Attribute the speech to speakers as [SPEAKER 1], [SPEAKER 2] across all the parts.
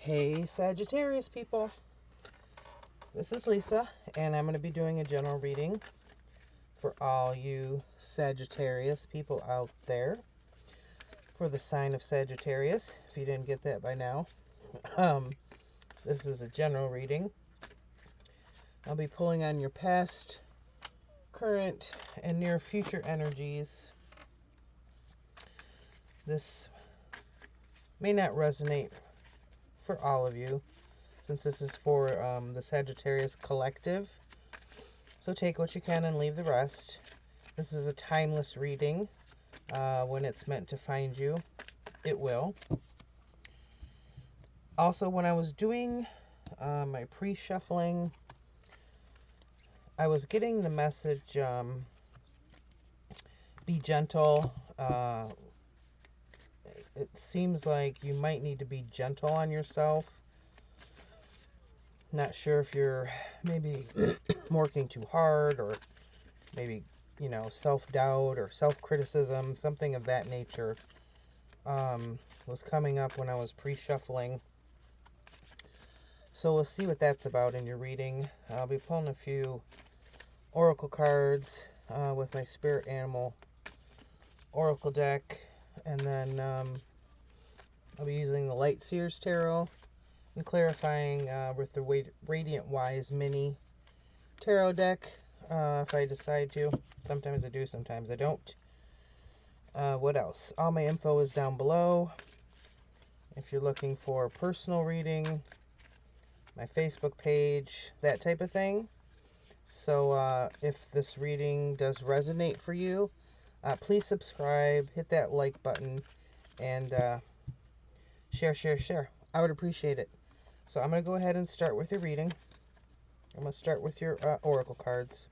[SPEAKER 1] Hey Sagittarius people, this is Lisa, and I'm going to be doing a general reading for all you Sagittarius people out there for the sign of Sagittarius, if you didn't get that by now. This is a general reading. I'll be pulling on your past, current, and near future energies. This may not resonate for all of you, since this is for the Sagittarius collective. So take what you can and leave the rest. This is a timeless reading. When it's meant to find you, it will. Also, when I was doing my pre-shuffling, I was getting the message, be gentle. It seems like you might need to be gentle on yourself. Not sure if you're maybe working too hard, or maybe, self-doubt or self-criticism, something of that nature was coming up when I was pre-shuffling. So we'll see what that's about in your reading. I'll be pulling a few oracle cards with my spirit animal oracle deck, and then I'll be using the Light Seers Tarot and clarifying with the Radiant Wise mini tarot deck if I decide to. Sometimes I do, sometimes I don't. What else? All my info is down below. If you're looking for a personal reading, my Facebook page, that type of thing. So if this reading does resonate for you, please subscribe, hit that like button, and share. I would appreciate it. So I'm going to go ahead and start with your reading. I'm going to start with your oracle cards.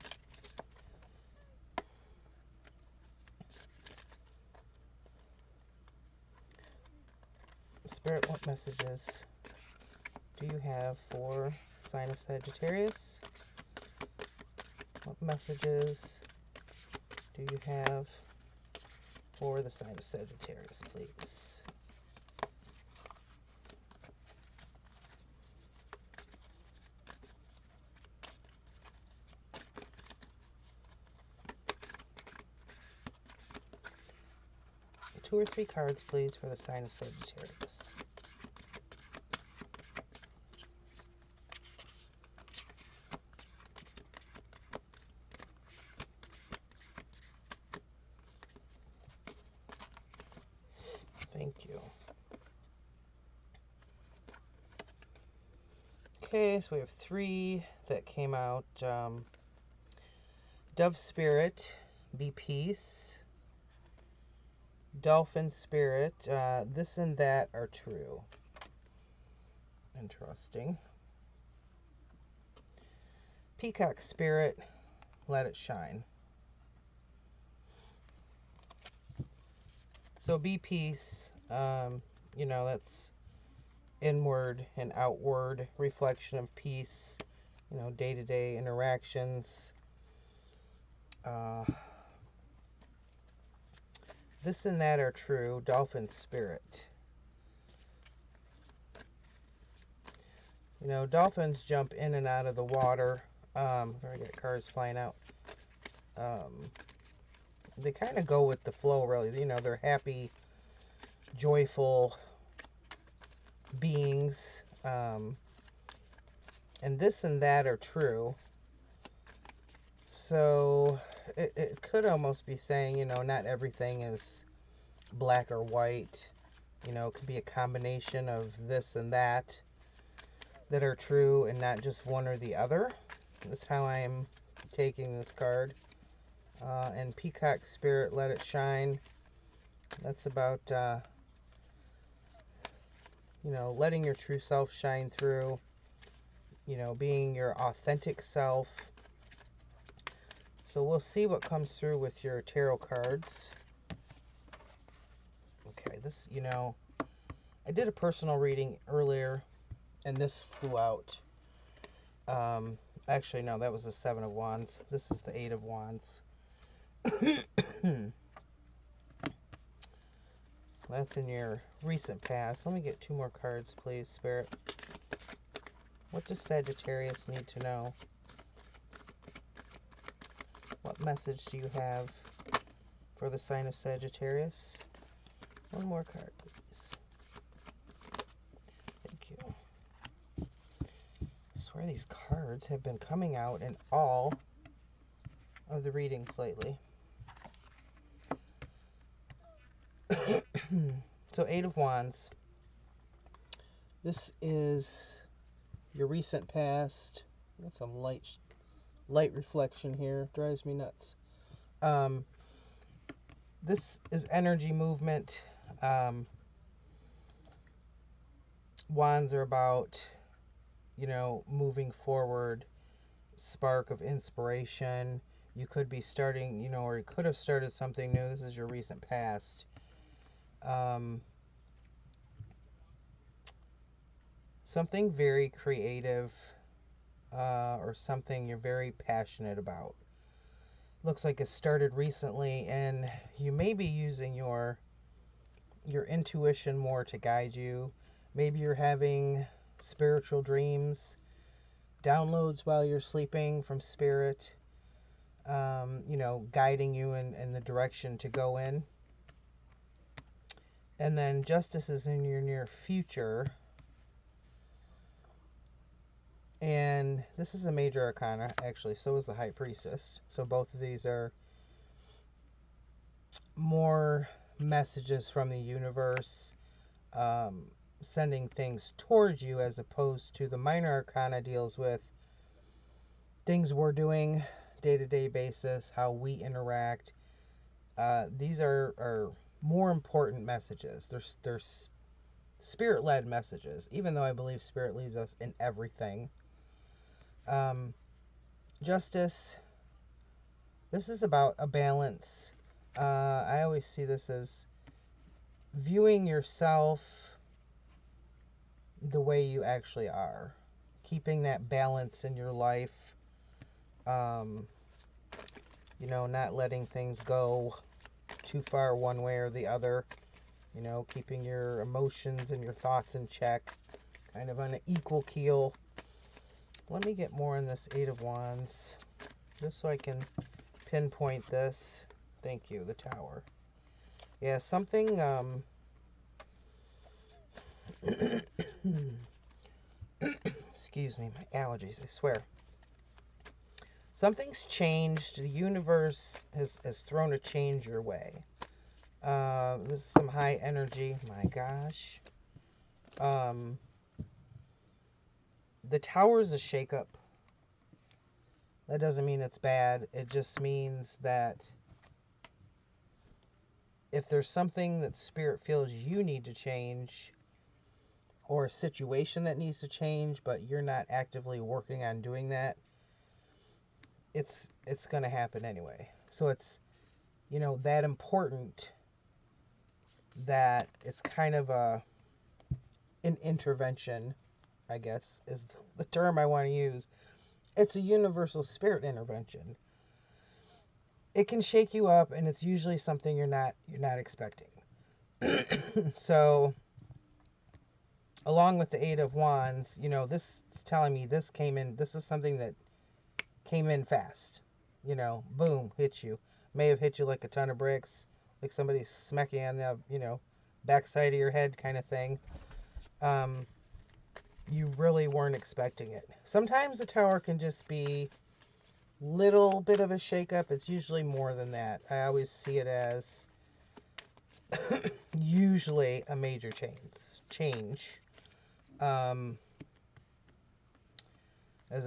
[SPEAKER 1] Spirit, what messages do you have for sign of Sagittarius? What messages do you have for the sign of Sagittarius, please? Two or three cards, please, for the sign of Sagittarius. Thank you. Okay, so we have three that came out. Dove Spirit, be peace. Dolphin Spirit, this and that are true. Interesting. Peacock Spirit, let it shine. So be peace, that's inward and outward reflection of peace, day-to-day interactions. This and that are true. Dolphin Spirit. Dolphins jump in and out of the water. I got cars flying out. They kind of go with the flow, really. They're happy, joyful beings. And this and that are true. So it could almost be saying, not everything is black or white. It could be a combination of this and that are true, and not just one or the other. That's how I'm taking this card. And Peacock Spirit, let it shine. That's about, letting your true self shine through. Being your authentic self. So we'll see what comes through with your tarot cards. Okay, this, I did a personal reading earlier, and this flew out. Actually, no, that was the Seven of Wands. This is the Eight of Wands. That's in your recent past. Let me get 2 more cards, please, Spirit. What does Sagittarius need to know? What message do you have for the sign of Sagittarius? 1 more card, please. Thank you. I swear these cards have been coming out in all of the readings lately. So 8 of Wands. This is your recent past. Got some light reflection here. Drives me nuts. This is energy movement. Wands are about, you know, moving forward, spark of inspiration. You could be starting, you know, or you could have started something new. This is your recent past. Something very creative, or something you're very passionate about. Looks like it started recently, and you may be using your intuition more to guide you. Maybe you're having spiritual dreams, downloads while you're sleeping from spirit, you know, guiding you in the direction to go in. And then Justice is in your near future. And this is a major arcana, actually. So is the High Priestess. So both of these are more messages from the universe, sending things towards you, as opposed to the minor arcana deals with things we're doing day-to-day basis, how we interact. These are more important messages. They're spirit-led messages, even though I believe spirit leads us in everything. Justice, this is about a balance. I always see this as viewing yourself the way you actually are, keeping that balance in your life, you know, not letting things go too far one way or the other, you know, keeping your emotions and your thoughts in check, kind of on an equal keel. Let me get more on this 8 of Wands, just so I can pinpoint this. Thank you, the Tower. Yeah, something, excuse me, my allergies, I swear. Something's changed. The universe has thrown a change your way. This is some high energy. My gosh. The Tower is a shakeup. That doesn't mean it's bad. It just means that if there's something that Spirit feels you need to change, or a situation that needs to change, but you're not actively working on doing that, it's going to happen anyway. So it's, you know, that important that it's kind of an intervention, I guess is the term I want to use. It's a universal spirit intervention. It can shake you up, and it's usually something you're not expecting. So along with the 8 of Wands, you know, this is telling me this was something that came in fast. You know, boom, hit you. May have hit you like a ton of bricks, like somebody smacking on the, you know, backside of your head kind of thing. You really weren't expecting it. Sometimes the Tower can just be little bit of a shakeup. It's usually more than that. I always see it as usually a major change, as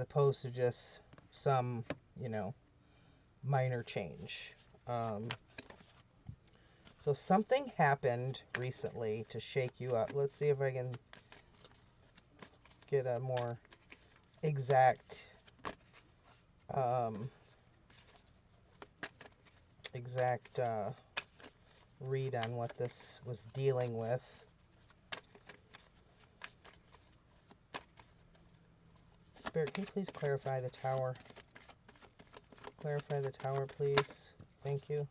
[SPEAKER 1] opposed to just some, you know, minor change. So something happened recently to shake you up. Let's see if I can get a more exact read on what this was dealing with. Spirit, can you please clarify the Tower? Clarify the Tower, please. Thank you.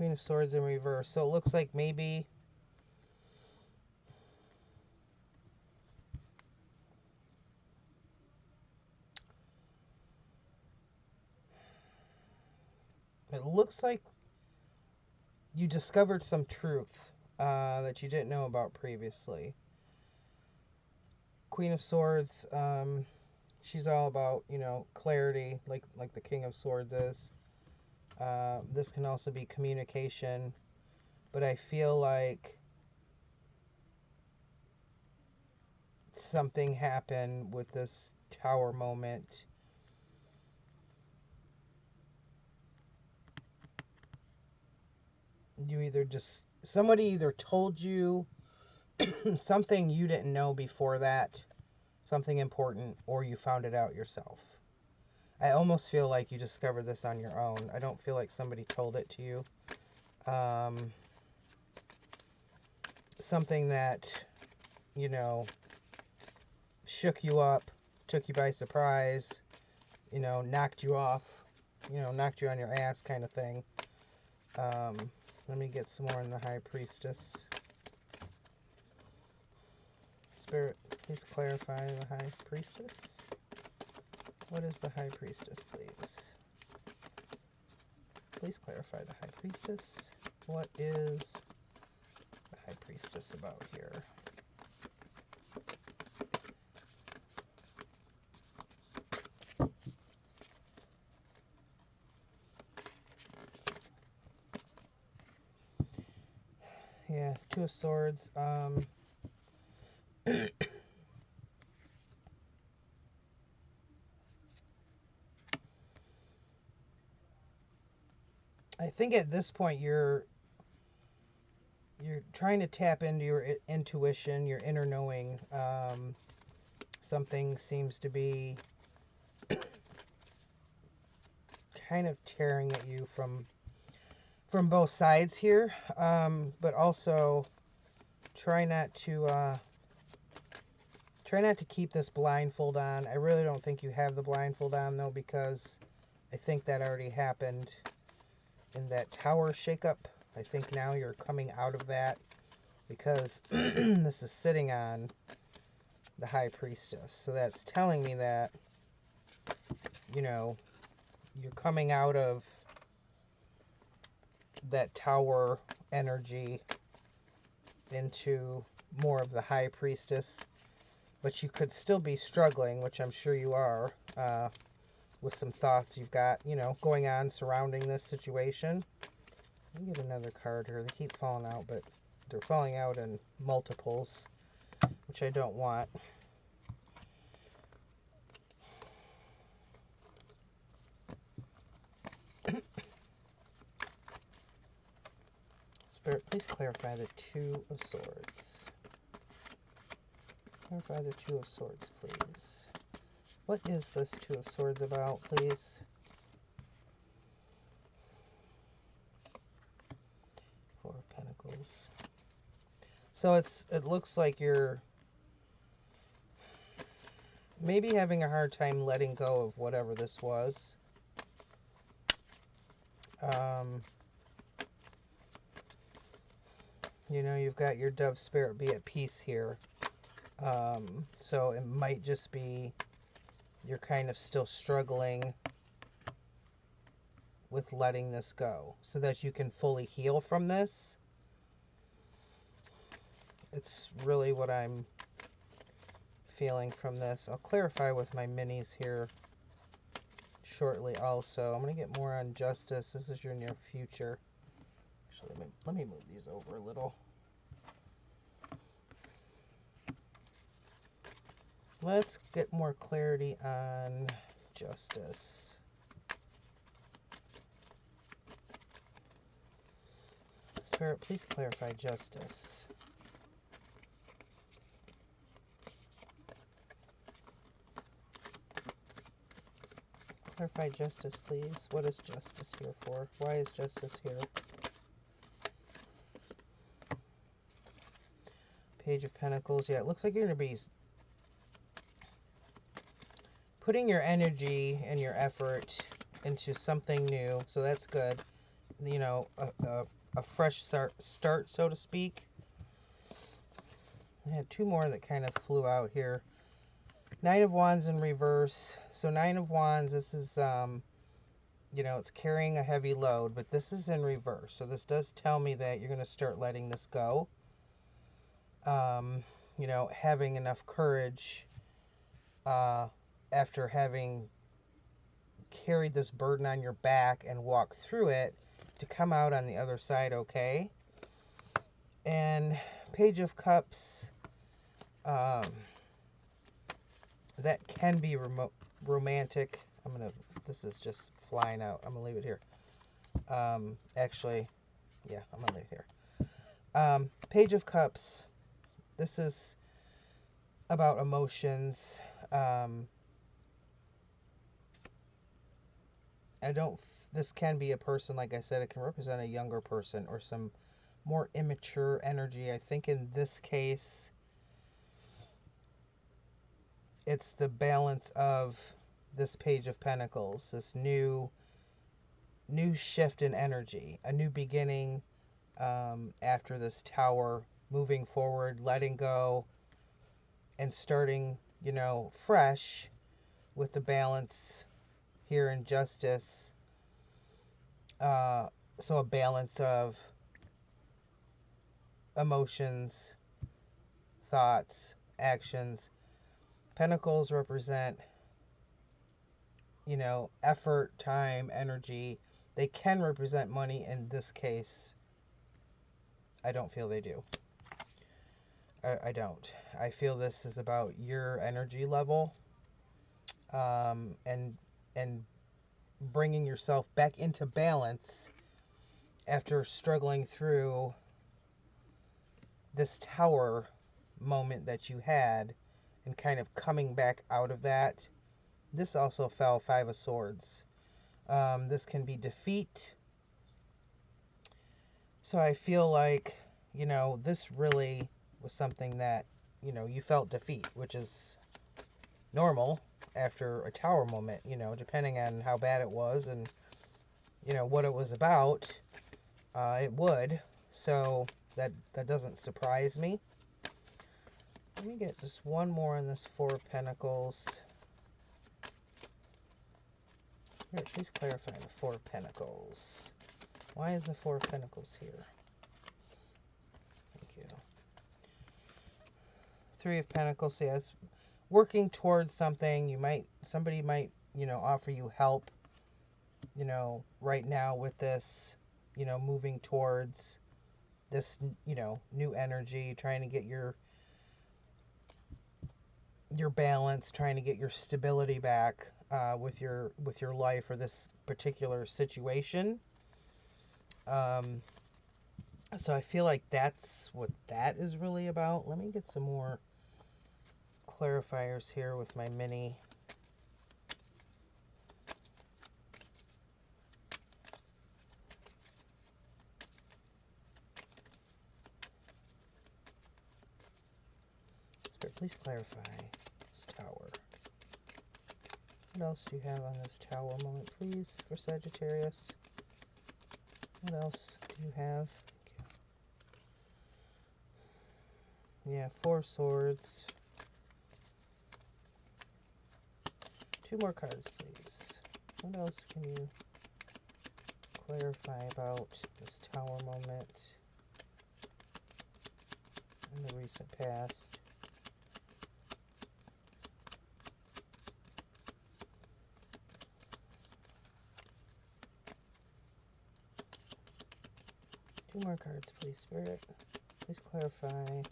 [SPEAKER 1] Queen of Swords in reverse. So it looks like maybe it looks like you discovered some truth that you didn't know about previously. Queen of Swords, she's all about, you know, clarity, like the King of Swords is. This can also be communication, but I feel like something happened with this Tower moment. Somebody either told you something you didn't know before that, something important, or you found it out yourself. I almost feel like you discovered this on your own. I don't feel like somebody told it to you. Something that, you know, shook you up, took you by surprise, you know, knocked you off, you know, knocked you on your ass kind of thing. Let me get some more in the High Priestess. Spirit, please clarify the High Priestess. What is the High Priestess, please? Please clarify the High Priestess. What is the High Priestess about here? Yeah, Two of Swords. I think at this point you're trying to tap into your intuition, your inner knowing. Something seems to be kind of tearing at you from both sides here, but also try not to keep this blindfold on. I really don't think you have the blindfold on though, because I think that already happened in that Tower shakeup. I think now you're coming out of that because this is sitting on the High Priestess. So that's telling me that, you know, you're coming out of that Tower energy into more of the High Priestess. But you could still be struggling, which I'm sure you are, with some thoughts you've got, you know, going on surrounding this situation. Let me get another card here. They keep falling out, but they're falling out in multiples, which I don't want. Spirit, please clarify the Two of Swords. Clarify the Two of Swords, please. What is this Two of Swords about, please? Four of Pentacles. So it looks like you're maybe having a hard time letting go of whatever this was. You know, you've got your dove spirit, be at peace here. So it might just be you're kind of still struggling with letting this go so that you can fully heal from this. It's really what I'm feeling from this. I'll clarify with my minis here shortly also. I'm going to get more on justice. This is your near future. Actually, let me move these over a little. Let's get more clarity on justice. Spirit, please clarify justice. Clarify justice, please. What is justice here for? Why is justice here? Page of Pentacles. Yeah, it looks like you're going to be putting your energy and your effort into something new, so that's good. you know, a fresh start, so to speak. I had two more that kind of flew out here. Knight of Wands in reverse. So Nine of Wands, this is, you know, it's carrying a heavy load, but this is in reverse. So this does tell me that you're going to start letting this go. You know, having enough courage after having carried this burden on your back and walk through it to come out on the other side okay. And Page of Cups, that can be romantic. This is just flying out. I'm gonna leave it here. Actually, yeah, I'm gonna leave it here. Page of Cups, this is about emotions. This can be a person, like I said, it can represent a younger person or some more immature energy. I think in this case, it's the balance of this Page of Pentacles, this new shift in energy, a new beginning after this Tower, moving forward, letting go, and starting, you know, fresh with the balance here in Justice. So a balance of emotions, thoughts, actions. Pentacles represent, you know, effort, time, energy. They can represent money. In this case, I don't feel they do. I don't. I feel this is about your energy level, and bringing yourself back into balance after struggling through this Tower moment that you had and kind of coming back out of that. This also fell Five of Swords. This can be defeat. So I feel like, you know, this really was something that, you know, you felt defeat, which is normal after a Tower moment, you know, depending on how bad it was and, you know, what it was about, it would. So that doesn't surprise me. Let me get just one more on this Four of Pentacles. Here, please clarify the Four of Pentacles. Why is the Four of Pentacles here? Thank you. Three of Pentacles, yeah, it's working towards something. Somebody might, you know, offer you help, you know, right now with this, you know, moving towards this, you know, new energy, trying to get your balance, trying to get your stability back with your life or this particular situation. So I feel like that's what that is really about. Let me get some more clarifiers here with my mini. Spirit, please clarify this Tower. What else do you have on this Tower moment, please, for Sagittarius? What else do you have? Yeah, Four of Swords. Two more cards, please. What else can you clarify about this Tower moment in the recent past? Two more cards, please, Spirit. Please clarify.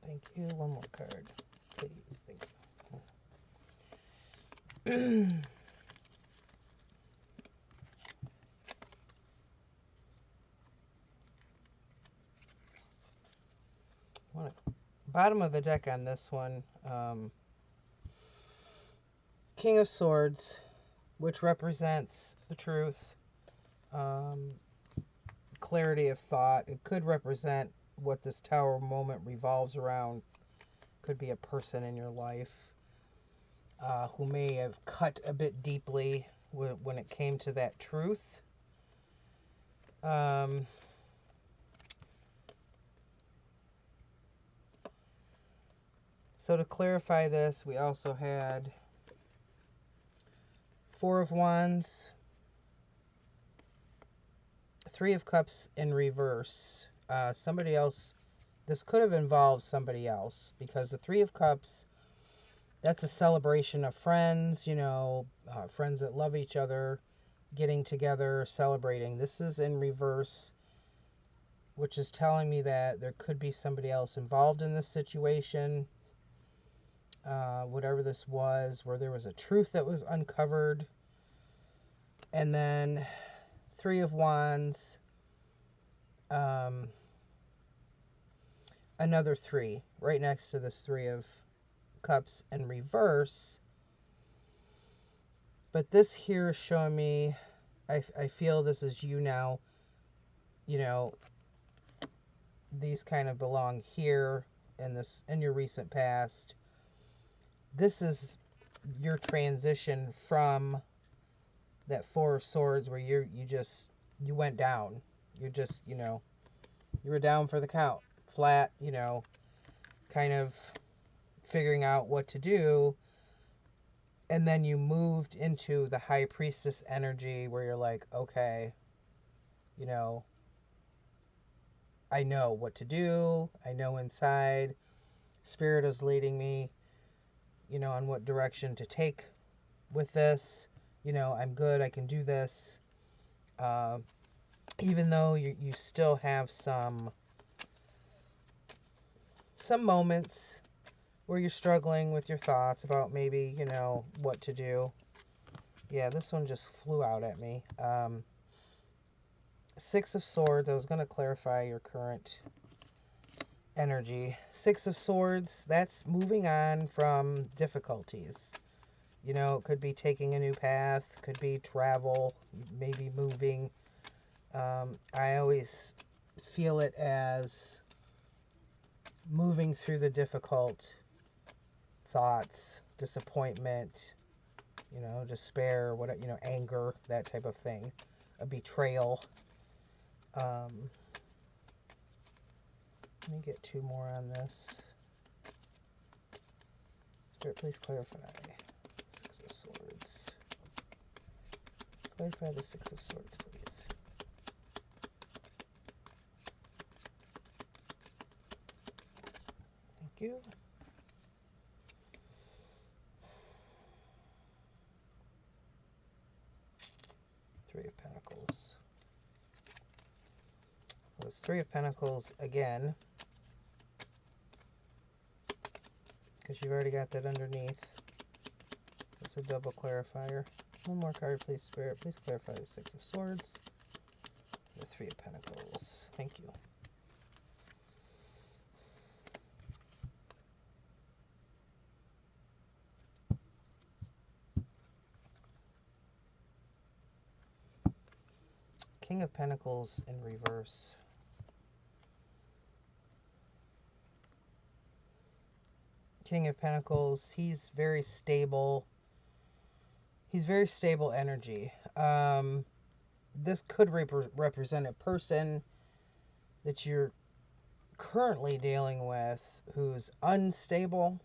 [SPEAKER 1] Thank you. One more card, please. Thank you. Bottom of the deck on this one. King of Swords, which represents the truth, clarity of thought. It could represent what this Tower moment revolves around. Could be a person in your life who may have cut a bit deeply when it came to that truth. So to clarify this, we also had Four of Wands, Three of Cups in reverse. Somebody else, this could have involved somebody else, because the Three of Cups, that's a celebration of friends, you know, friends that love each other, getting together, celebrating. This is in reverse, which is telling me that there could be somebody else involved in this situation. Whatever this was, where there was a truth that was uncovered. And then Three of Wands, another three right next to this Three of Cups in reverse. But this here is showing me, I feel this is you now, you know, these kind of belong here in your recent past. This is your transition from that Four of Swords, where you went down. You're just, you know, you were down for the count, flat, you know, kind of figuring out what to do. And then you moved into the High Priestess energy, where you're like, okay, you know, I know what to do. I know inside. Spirit is leading me, you know, on what direction to take with this. You know, I'm good. I can do this. Even though you still have some moments where you're struggling with your thoughts about maybe, you know, what to do. Yeah, this one just flew out at me. Six of Swords. I was going to clarify your current energy. Six of Swords, that's moving on from difficulties. You know, it could be taking a new path, could be travel, maybe moving. I always feel it as moving through the difficult thoughts, disappointment, you know, despair, what, you know, anger, that type of thing, a betrayal. Let me get two more on this. Spirit, please clarify. Six of Swords. Clarify the Six of Swords, please. Thank you. Three of Pentacles. Well, it's Three of Pentacles again, because you've already got that underneath. It's a double clarifier. One more card, please, Spirit. Please clarify the Six of Swords. The Three of Pentacles. Thank you. King of Pentacles in reverse. King of Pentacles, he's very stable. He's very stable energy. This could represent a person that you're currently dealing with who's unstable.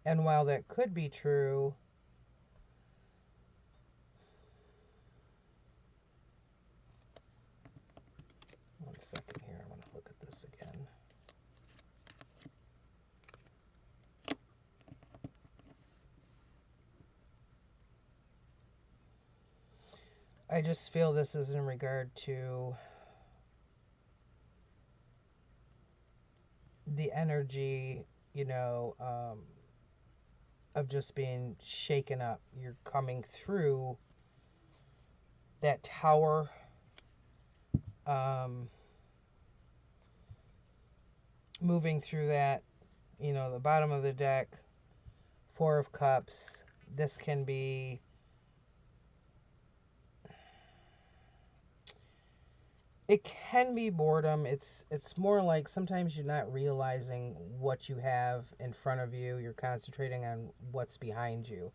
[SPEAKER 1] And while that could be true, one second here, I want to look at this again. I just feel this is in regard to the energy, you know, of just being shaken up. You're coming through that tower, moving through that, you know, the bottom of the deck, Four of Cups. This can be, it can be boredom. It's more like sometimes you're not realizing what you have in front of you. You're concentrating on what's behind you.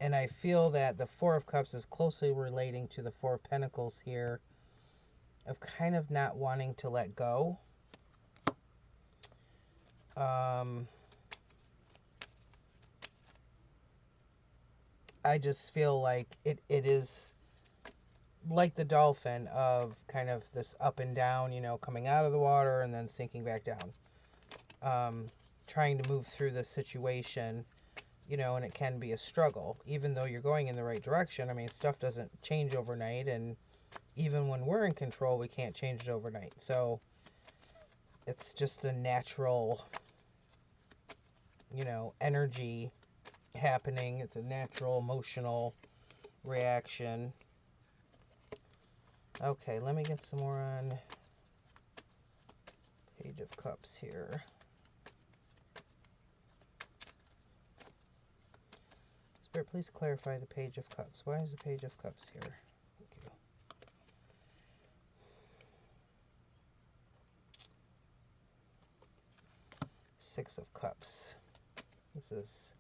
[SPEAKER 1] And I feel that the Four of Cups is closely relating to the Four of Pentacles here, of kind of not wanting to let go. I just feel like it is like the dolphin of kind of this up and down, you know, coming out of the water and then sinking back down. Trying to move through the situation, you know, and it can be a struggle, even though you're going in the right direction. I mean, stuff doesn't change overnight, and even when we're in control, we can't change it overnight. So it's just a natural, you know, energy happening. It's a natural emotional reaction. Okay, let me get some more on Page of Cups here. Spirit, please clarify the Page of Cups. Why is the Page of Cups here? Thank you. Six of Cups. This is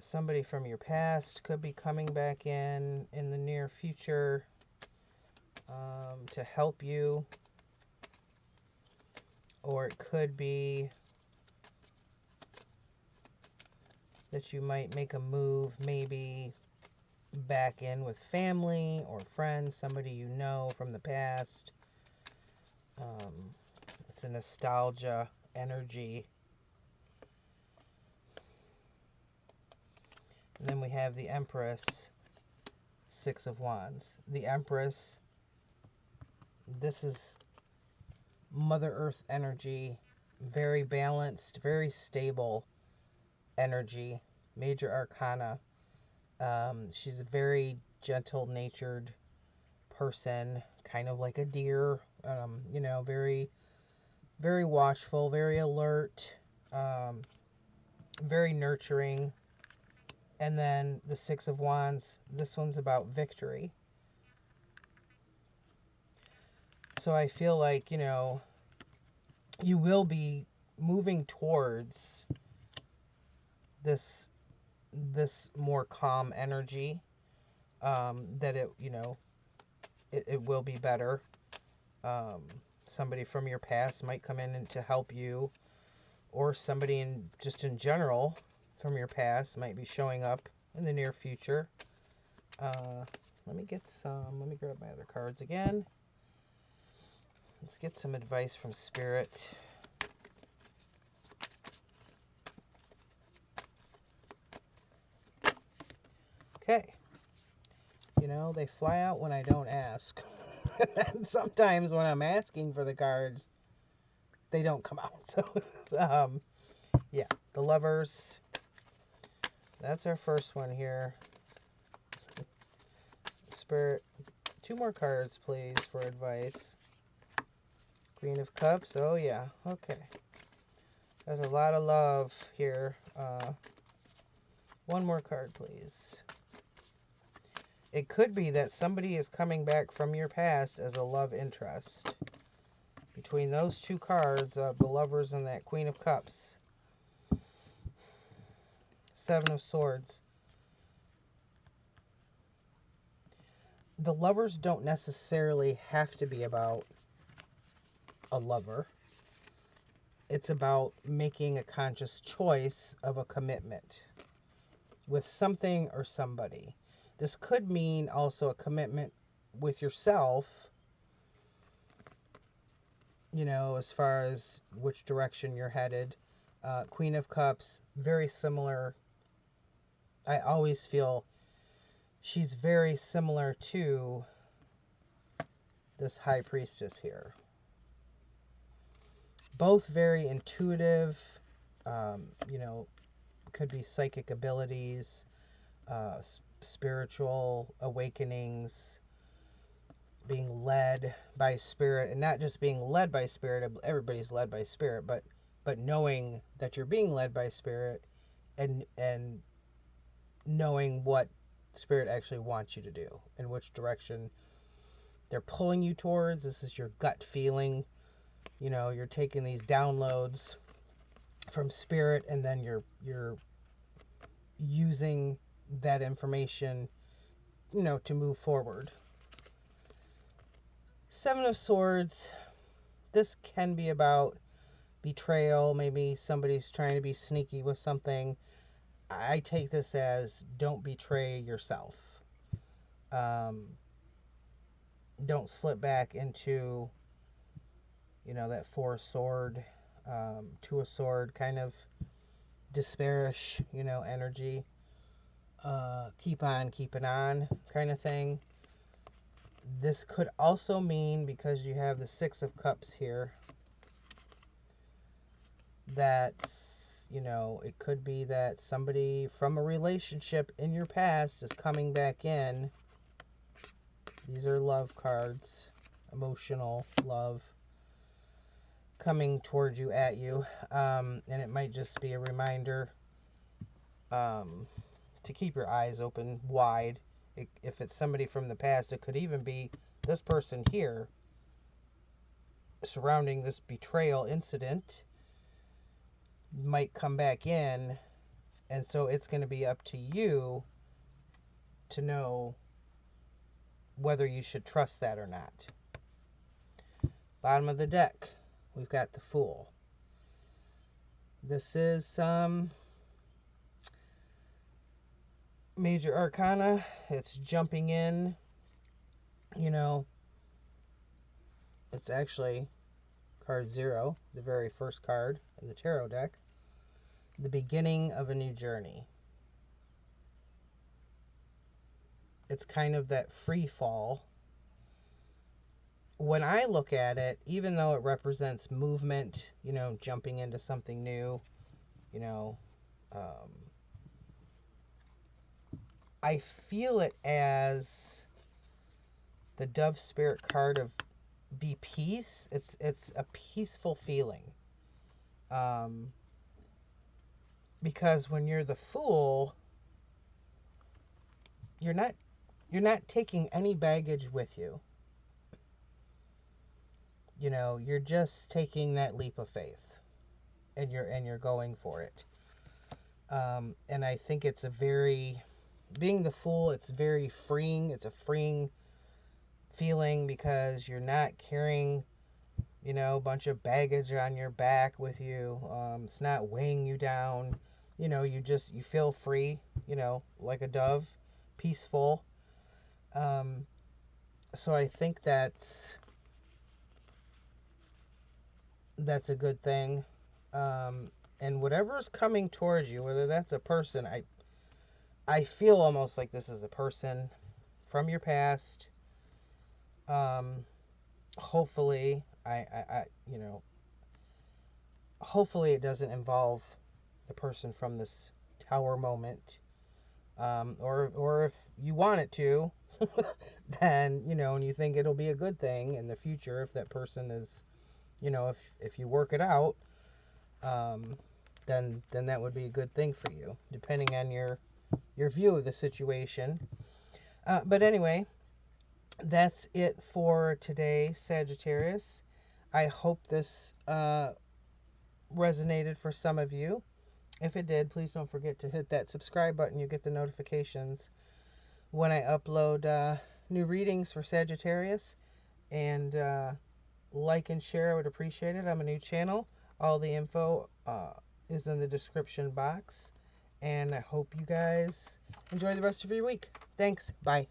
[SPEAKER 1] somebody from your past, could be coming back in the near future to help you. Or it could be that you might make a move, maybe back in with family or friends, somebody you know from the past. It's a nostalgia energy. And then we have the Empress, Six of Wands. The Empress, this is Mother Earth energy, very balanced, very stable energy, major arcana. She's a very gentle-natured person, kind of like a deer, you know, very, very watchful, very alert, very nurturing. And then the Six of Wands, this one's about victory. So I feel like, you know, you will be moving towards this more calm energy, that it, you know, it will be better. Somebody from your past might come in and to help you, or somebody just in general from your past might be showing up in the near future. Let me grab my other cards again. Let's get some advice from Spirit. Okay. You know, they fly out when I don't ask. And sometimes when I'm asking for the cards, they don't come out. So, yeah, the Lovers. That's our first one here. Spirit, 2 more cards, please, for advice. Queen of Cups. Oh, yeah. Okay. There's a lot of love here. 1 more card, please. It could be that somebody is coming back from your past as a love interest. Between those 2 cards of the Lovers and that Queen of Cups. 7 of Swords. The Lovers don't necessarily have to be about a lover. It's about making a conscious choice of a commitment with something or somebody. This could mean also a commitment with yourself, you know, as far as which direction you're headed. Queen of Cups, very similar. I always feel she's very similar to this High Priestess here. Both very intuitive, you know, could be psychic abilities, spiritual awakenings, being led by Spirit, and not just being led by Spirit. Everybody's led by Spirit, but knowing that you're being led by Spirit, and knowing what Spirit actually wants you to do, in which direction they're pulling you towards. This is your gut feeling. You know, you're taking these downloads from Spirit, and then you're using that information, you know, to move forward. Seven of Swords. This can be about betrayal. Maybe somebody's trying to be sneaky with something. I take this as don't betray yourself. Don't slip back into, you know, that Four of Sword, Two of Sword kind of despairish, you know, energy. Keep on keeping on kind of thing. This could also mean, because you have the Six of Cups here, that, you know, it could be that somebody from a relationship in your past is coming back in. These are love cards, emotional love coming towards you, at you. And it might just be a reminder to keep your eyes open wide. If it's somebody from the past, it could even be this person here surrounding this betrayal incident might come back in, and so it's going to be up to you to know whether you should trust that or not. Bottom of the deck, we've got the Fool. This is Major Arcana. It's jumping in, you know, it's actually card 0, the very first card in the tarot deck. The beginning of a new journey. It's kind of that free fall. When I look at it, even though it represents movement, you know, jumping into something new, you know, I feel it as the Dove Spirit card of be peace. It's a peaceful feeling. Because when you're the Fool, you're not taking any baggage with you. You know, you're just taking that leap of faith, and you're going for it. And I think it's being the Fool, it's very freeing. It's a freeing feeling because you're not carrying, you know, a bunch of baggage on your back with you. It's not weighing you down. You know, you feel free, you know, like a dove, peaceful. So I think that's a good thing. And whatever's coming towards you, whether that's a person, I feel almost like this is a person from your past. Hopefully, you know, hopefully it doesn't involve the person from this tower moment. Or if you want it to, then, you know, and you think it'll be a good thing in the future if that person is, you know, if you work it out, then that would be a good thing for you, depending on your view of the situation. But anyway, that's it for today, Sagittarius. I hope this resonated for some of you. If it did, please don't forget to hit that subscribe button. You get the notifications when I upload new readings for Sagittarius. And like and share, I would appreciate it. I'm a new channel. All the info is in the description box. And I hope you guys enjoy the rest of your week. Thanks. Bye.